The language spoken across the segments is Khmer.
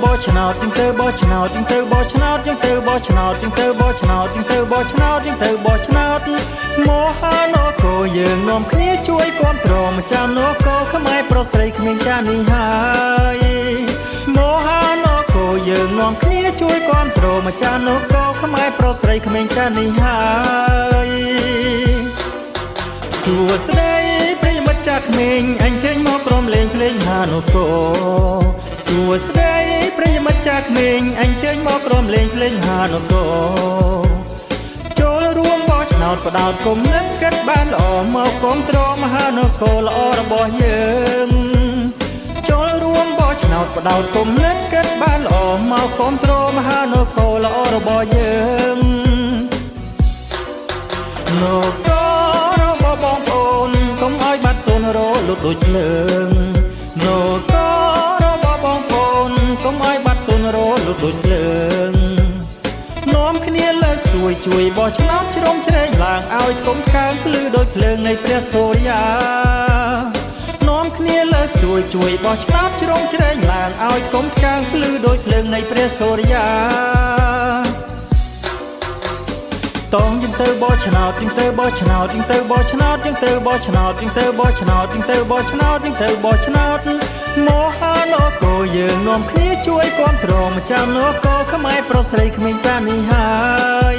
បោឆ្នោតជាងទៅបោឆ្នោតជាងទៅបោឆ្នោតជាងទៅបោឆ្នោតជាងទៅបោឆ្នោតជាងទៅបោឆ្នោតជាងទៅបោឆ្នោតមហានគរយើងនាំគ្នាជួយគាំទ្រម្ចាស់នគរខ្មែរប្រុសស្រីក្មេងចាស់នេះហើយមហានគរយើងនាំគ្នាជួយគាំទ្រម្ចាស់នគរខ្មែរប្រុសស្រីក្មេងចាស់នេះហើយសួស្តីប្រិយមិត្តចាស់ក្មេងអញ្ជើញមកក្រុមលេងភ្លេងហានគរសួស្តីប្រិយមិត្តចាស់ក្មេងអញ្ជើញមកក្រុមលេងភ្លេងហានគរចូលរួមបោះឆ្នោតផ្ដោតគុំនិតគិតបានល្អមកគាំទ្រមហានគរល្អរបស់យើងចូលរួមបោះឆ្នោតផ្ដោតគុំនិតគិតបានល្អមកគាំទ្រមហានគរល្អរបស់យើងនគររបស់បងប្អូនកុំឲ្យបាត់សូនរលត់ដូចភ្លើងនគររបស់បងប្អូនកុំឲ្យបាត់សូនរលត់ដូចភ្លើងនាំគ្នាលើសួយជួយបោះឆ្នោតជ្រុំជ្រែងឡើងឲ្យគុំកើងភ្លឺដូចភ្លើងនៃព្រះសូរិយានាំគ្នាលើសួយជួយបោះឆ្នោតជ្រុំជ្រែងឡើងឲ្យគុំកើងភ្លឺដូចភ្លើងនៃព្រះសូរិយាតងយើងទៅបោះឆ្នោតយើងទៅបោះឆ្នោតយើងទៅបោះឆ្នោតយើងទៅបោះឆ្នោតយើងទៅបោះឆ្នោតយើងទៅបោះឆ្នោតយើងទៅបោះឆ្នោតមហានគរយើងនាំគ្នាជួយគាំទ្រម្ចាស់នគរខ្មែរប្រុសស្រីក្មេងចាស់នេះហើយ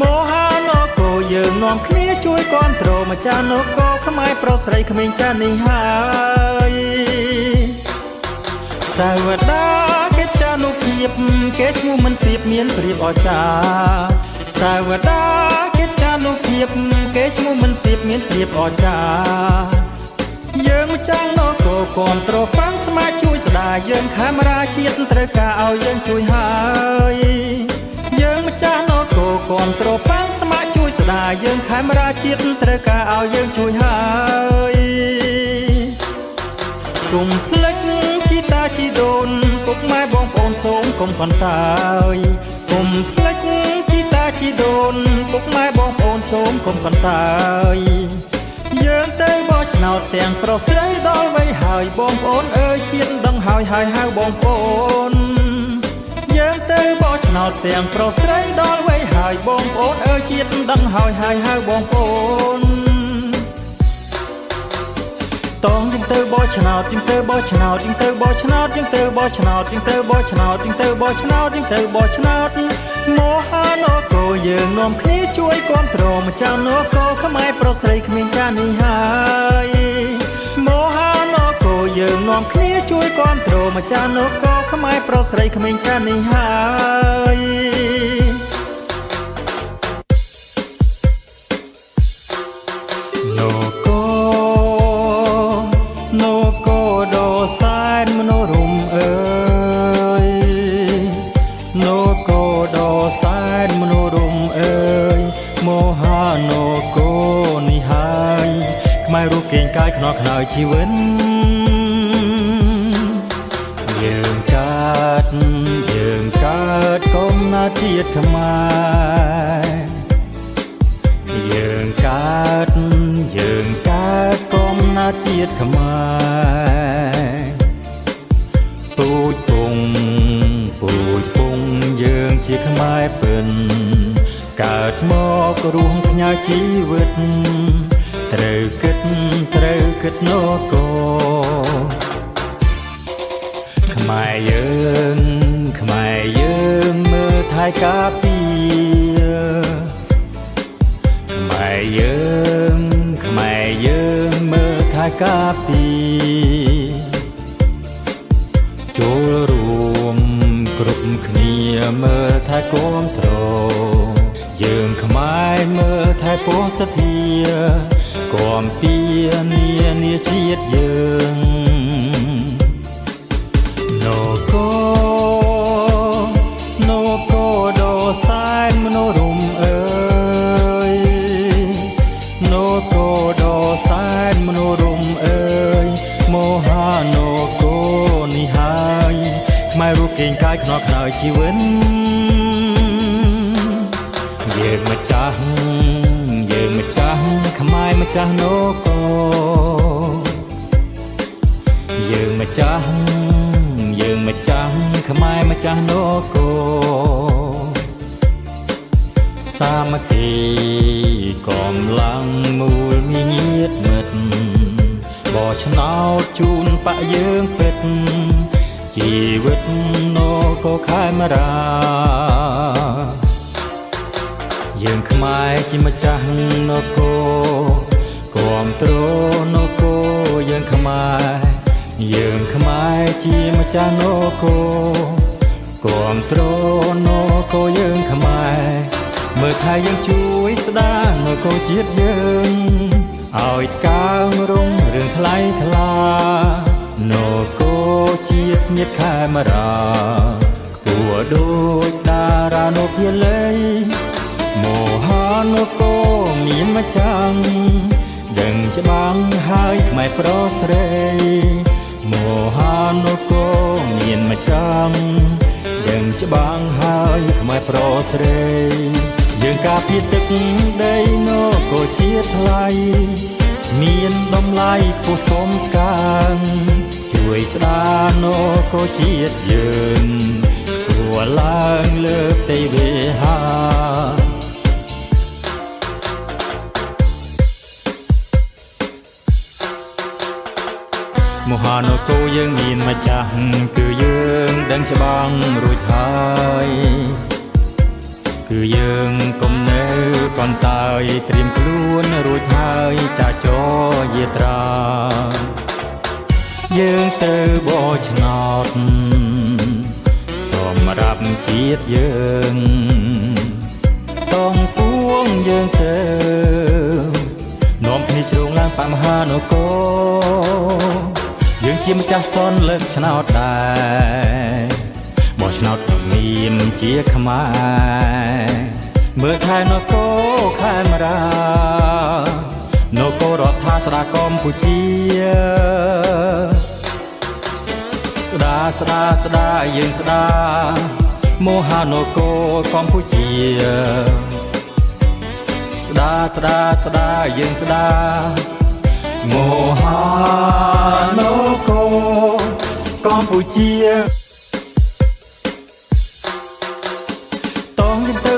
មហានគរយើងនាំគ្នាជួយគាំទ្រម្ចាស់នគរខ្មែរប្រុសស្រីក្មេងចាស់នេះហើយសាវតាកិច្ចានុភាពគេឈ្មោះមិនព្រៀបមានព្រៀបអស្ចារ្យសាវតាកិច្ចានុភាពគេឈ្មោះមិនព្រៀបមានព្រៀបអស្ចារ្យយើងម្ចាស់នគរគាំទ្រប៉ាំងស្មាជួយស្ដារយើងខេមរាជាតិត្រូវការឲ្យយើងជួយហើយយើងម្ចាស់នគរគាំទ្រប៉ាំងស្មាជួយស្ដារយើងខេមរាជាតិត្រូវការឲ្យយើងជួយហើយគុំភ្លេចជីតាជីដូនពុកម៉ែបងប្អូនសូមកុំកន្តើយគុំភ្លេចជីតាជីដូនពុកម៉ែបងប្អូនសូមកុំកន្តើយយើងទៅបោះឆ្នោតទាំងប្រុសស្រីដល់វ័យហើយបងប្អូនអើយជាតិដឹងហើយហៅបងប្អូនយើងទៅបោះឆ្នោតទាំងប្រុសស្រីដល់វ័យហើយបងប្អូនអើយជាតិដឹងហើយហៅបងប្អូនតងយើងទៅបោះឆ្នោតយើងទៅបោះឆ្នោតយើងទៅបោះឆ្នោតយើងទៅបោះឆ្នោតយើងទៅបោះឆ្នោតយើងទៅបោះឆ្នោតយើងទៅបោះឆ្នោតមហានគរយើងនាំគ្នាជួយគាំទ្រម្ចាស់នគរខ្មែរប្រុសស្រីក្មេងចាស់នេះហើយមហានគរយើងនាំគ្នាជួយគាំទ្រម្ចាស់នគរខ្មែរប្រុសស្រីក្មេងចាស់នេះហើយខ្មែររូបកេងកាយខ្នល់ខ្នើយជីវិតយើងកើតកុំណាជាតិខ្មែរយើងកើតកុំណាជាតិខ្មែរពូជពងយើងជាខ្មែរពិនកើតមករស់ផ្ញើជីវិតត្រូវគិតនគរខ្មែរយើងមើលថែការពារខ្មែរយើងមើលថែការពារចូលរួមគ្រប់គ្នាមើលថែគាំទ្រយើងខ្មែរមើលថែពងសធាគាំពារនាជាតិយើងនគរដ៏សែនមនោរម្យអើយនគរដ៏សែនមនោរម្យអើយមហានគរនេះហើយខ្មែររូបកេងកាយខ្នល់ខ្នើយជីវិតយើងម្ចាស់ខ្មែរម្ចាស់នគរយើងម្ចាស់ ខ្មែរម្ចាស់នគរសាមគ្គីកម្លាំងមូលមានញាតិមិត្តបោះឆ្នោតជូនបកយើងពិតជីវិតនគរខេមរាយើងខ្មែរជាម្ចាស់នគរគាំទ្រនគរយើងខ្មែរជាម្ចាស់នគរគាំទ្រនគរយើងខ្មែរមើលថែយើងជួយស្ដារនគរជាតិយើងឲ្យកើងរុងរឿងថ្លៃថ្លានគរជាតិញាតិខេមរាគួរដូចតារានុភាលីមហានគរមានម្ចាស់ដឹងច្បាំងហើយខ្មែរប្រុសស្រីមហានគរមានម្ចាស់ដឹងច្បាំងហើយខ្មែរប្រុសស្រីយើងការពារទឹកដីនគរជាតិថ្លៃមានតម្លៃខ្ពស់ធំកាងជួយស្ដារនគរជាតិយើងគួរឡើងលើកទេវេហាមហានគរយើងមានម្ចាស់គឺយើងដឹងច្បាំងរួចហើយគឺយើងកុំនៅកន្តើយត្រៀមខ្លួនរួចហើយចាចរយាត្រាយើងទៅបោះឆ្នោតសម្រាប់ជាតិយើងតងពួងយើងទៅនាំគ្នាជ្រងឡើងបមហានគរយើងជាម្ចាស់សនលើកឆ្នោតដែរបោះឆ្នោតមានជាខ្មែរមើលថែនគរខេមរានគររដ្ឋាស្ដារកម្ពុជាស្ដារយើងស្ដារមហានគរកម្ពុជាស្ដារយើងស្ដារមហានគរកម្ពុជា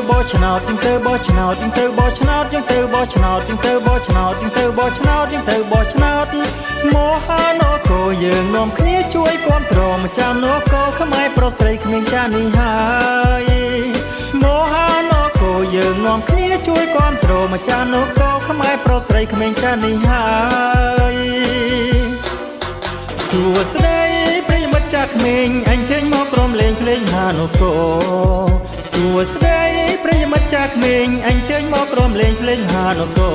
បោះឆ្នោតយើងទៅបោះឆ្នោតយើងទៅបោះឆ្នោតយើងទៅបោះឆ្នោតយើងទៅបោះឆ្នោតយើងទៅបោះឆ្នោតយើងទៅបោះឆ្នោតមហានគរយើងនាំគ្នាជួយគាំទ្រម្ចាស់នគរខ្មែរប្រុសស្រីគ្មានចាស់នេះហើយមហានគរយើងនាំគ្នាជួយគាំទ្រម្ចាស់នគរខ្មែរប្រុសស្រីគ្មានចាស់នេះហើយសួស្ដីប្រិយមិត្តចាស់ក្មេងអញ្ជើញមកក្រុមលេងភ្លេងហានគរសួស្ដីប្រិយមិត្តចាស់ក្មេងអញ្ជើញមកក្រុមលេងភ្លេងហានគរ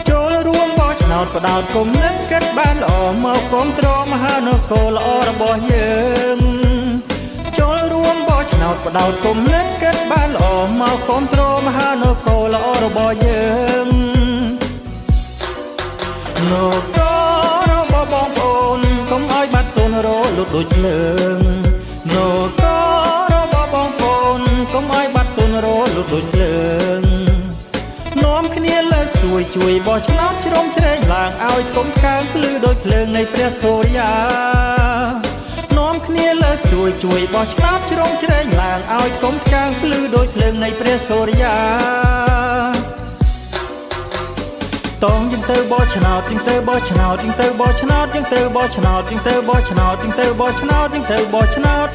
ចូលរួមបោះឆ្នោតផ្ដោតគុំនឹងកិត្តបានល្អមកគាំទ្រមហានគរល្អរបស់យើងចូលរួមបោះឆ្នោតផ្ដោតគុំនឹងកិត្តបានល្អមកគាំទ្រមហានគរល្អរបស់យើងនគររបស់បងប្អូនកុំឲ្យបាត់សូនរលត់ដូចភ្លើងនគរបងប្អូនកុំឲ្យបាត់សូនរលត់ដូចភ្លើងនាំគ្នាលើសួយជួយបោះឆ្នោតជ្រុំជ្រែងឡើងឲ្យគុំកើងភ្លឺដូចភ្លើងនៃព្រះសូរិយានាំគ្នាលើសួយជួយបោះឆ្នោតជ្រុំជ្រែងឡើងឲ្យគុំកើងភ្លឺដូចភ្លើងនៃព្រះសូរិយាតងយើងទៅបោះឆ្នោតយើងទៅបោះឆ្នោតយើងទៅបោះឆ្នោតយើងទៅបោះឆ្នោតយើងទៅបោះឆ្នោតយើងទៅបោះឆ្នោតយើងទៅបោះឆ្នោត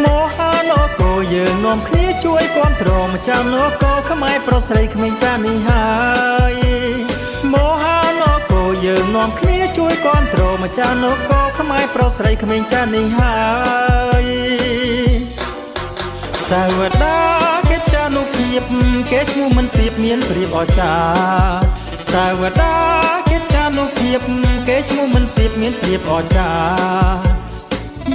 មហានគរយើងនាំគ្នាជួយគាំទ្រម្ចាស់នគរខ្មែរប្រុសស្រីគ្មានចាស់នេះហើយមហានគរយើងនាំគ្នាជួយគាំទ្រម្ចាស់នគរខ្មែរប្រុសស្រីគ្មានចាស់នេះហើយសាវតាកិត្យានុភាពគេឈ្មោះមិនប្រៀបមានប្រៀបអស្ចារ្យសាវតាកិត្យានុភាពគេឈ្មោះមិនប្រៀបមានប្រៀបអស្ចារ្យ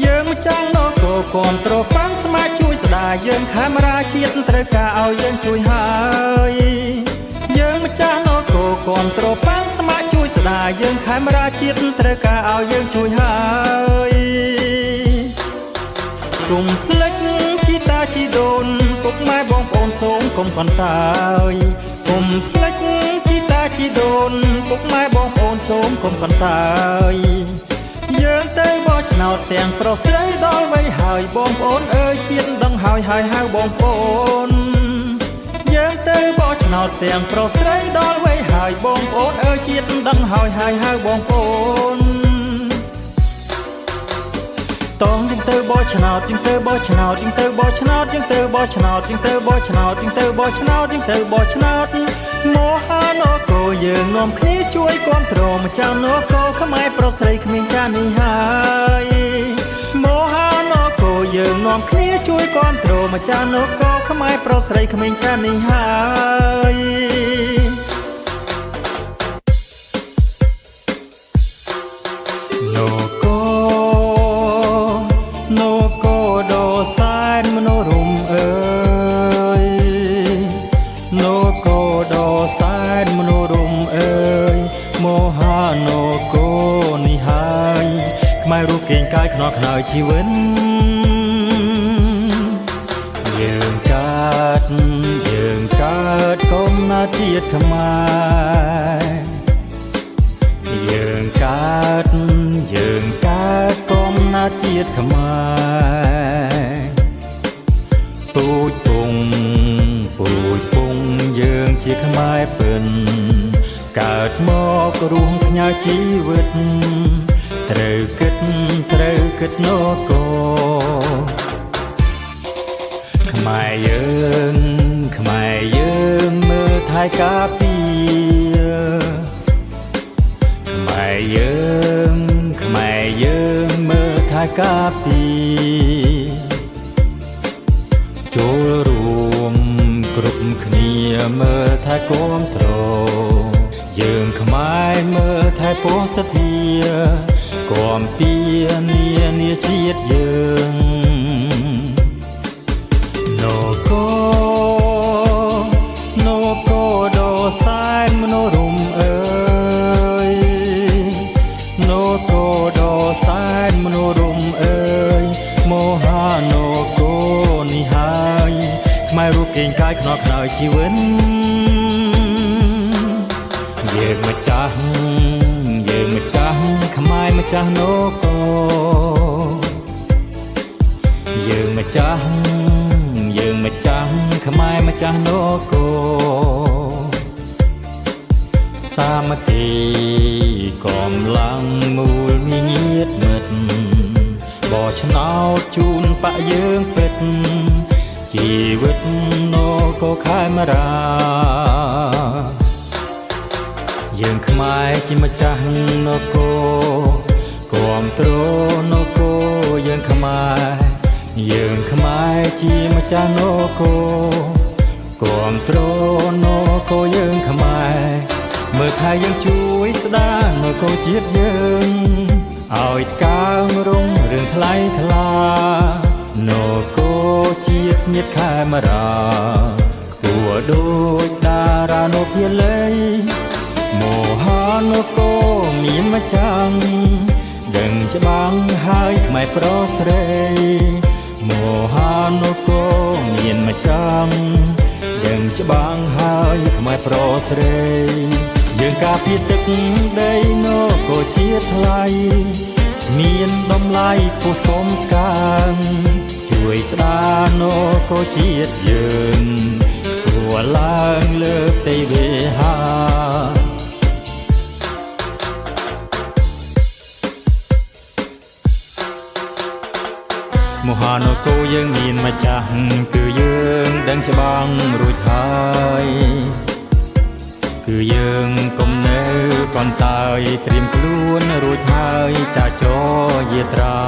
យើងម្ចាស់នគរគាំទ្រប៉ាំងស្មាជួយស្ដារយើងខេមរាជាតិត្រូវការឲ្យយើងជួយហើយយើងម្ចាស់នគរគាំទ្រប៉ាំងស្មាជួយស្ដារយើងខេមរាជាតិត្រូវការឲ្យយើងជួយហើយកុំភ្លេចជីតាជីដូនពុកម៉ែបងប្អូនសូមកុំកន្តើយកុំភ្លេចជីតាជីដូនពុកម៉ែបងប្អូនសូមកុំកន្តើយយើងទៅបោះឆ្ នោតទាំងប្រុសស្រីដល់វ័យហើយបងប្អូនអើយជាតិដឹងហើយហៅបងប្អូនយើងទៅបោះឆ្នោតទាំងប្រុសស្រីដល់វ័យហើយបងប្អូនអើយជាតិដឹងហើយហៅបងប្អូនតងយើងទៅបោះឆ្នោតយើងទៅបោះឆ្នោតយើងទៅបោះឆ្នោតយើងទៅបោះឆ្នោតយើងទៅបោះឆ្នោតយើងទៅបោះឆ្នោតយើងទៅបោះឆ្នោតមហានគរយើងនាំគ្នាជួយគាំទ្រម្ចាស់នគរខ្មែរប្រុសស្រីគ្មានចានេះហើយមហានគរយើងនាំគ្នាជួយគាំទ្រម្ចាស់នគរខ្មែរប្រុសស្រីគ្មានចានេះហើយខ្មែររូបកេងកាយខ្នល់ខ្នើយជីវិតយើងកើតកុំណាជាតិខ្មែរយើងកើតកុំណាជាតិខ្មែរពូជពងយើងជាខ្មែរពិនកើតមករស់ផ្ញើជីវិតត្រូវគិតនគរខ្មែរយើងមើលថែការពារខ្មែរយើងមើលថែការពារចូលរួមគ្រប់គ្នាមើលថែគាំទ្រយើងខ្មែរមើលថែពោះសធាគាំពារនាជាតិយើងនគរដ៏សែនមនោរម្យអើយនគរដ៏សែនមនោរម្យអើយមហានគរនេះហើយខ្មែររូបកេងកាយខ្នល់ខ្នើយជីវិតយើងម្ចាស់ខ្មែរម្ចាស់នគរយើងម្ចាស់ខ្មែរម្ចាស់នគរសាមគ្គីកម្លាំងមូលមានញាតិមិត្តបោះឆ្នោតជូនបកយើងពិតជីវិតនគរខេមរាយើងខ្មែរជាម្ចាស់នគរគាំទ្រនគរយើងខ្មែរជាម្ចាស់នគរគាំទ្រនគរយើងខ្មែរមើលថែយើងជួយស្ដារនគរជាតិយើងឲ្យកើងរុងរឿងថ្លៃថ្លានគរជាតិញាតិខេមរាគួរដូចតារានុភាលីមហានគរមានម្ចាស់ដឹងច្បាំងហើយខ្មែរប្រុសស្រីមហានគរមានម្ចាស់ដឹងច្បាំងហើយខ្មែរប្រុសស្រីយើងការពារទឹកដីនគរជាតិថ្លៃមានតម្លៃខ្ពស់ធំកាងជួយស្ដារនគរជាតិយើងគួរឡើងលើកទេវេហាមហានគរយើងមានម្ចាស់គឺយើងដឹងច្បាំងរួចហើយគឺយើងកុំនៅកន្តើយត្រៀមខ្លួនរួចហើយចាចរយាត្រា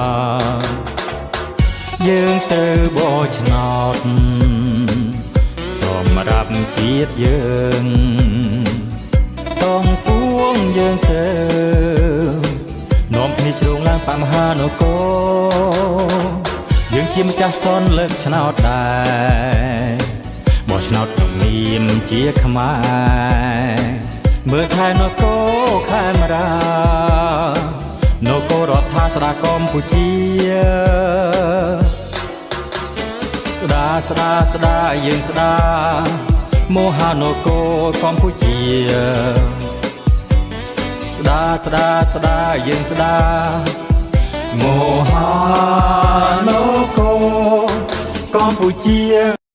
យើងទៅបោះឆ្នោតសម្រាប់ជាតិយើងតងពួងយើងទៅនាំគ្នាជ្រងឡើងបមហានគរយើងជាម្ចាស់សនលើកឆ្នោតដែរបោះឆ្នោតក្នុងនាមជាខ្មែរមើលថែនគរខេមរានគររដ្ឋាស្ដាកម្ពុជាស្ដាយើងស្ដាមហានគរកម្ពុជាស្ដាយើងស្ដា មហានគរកម្ពុជា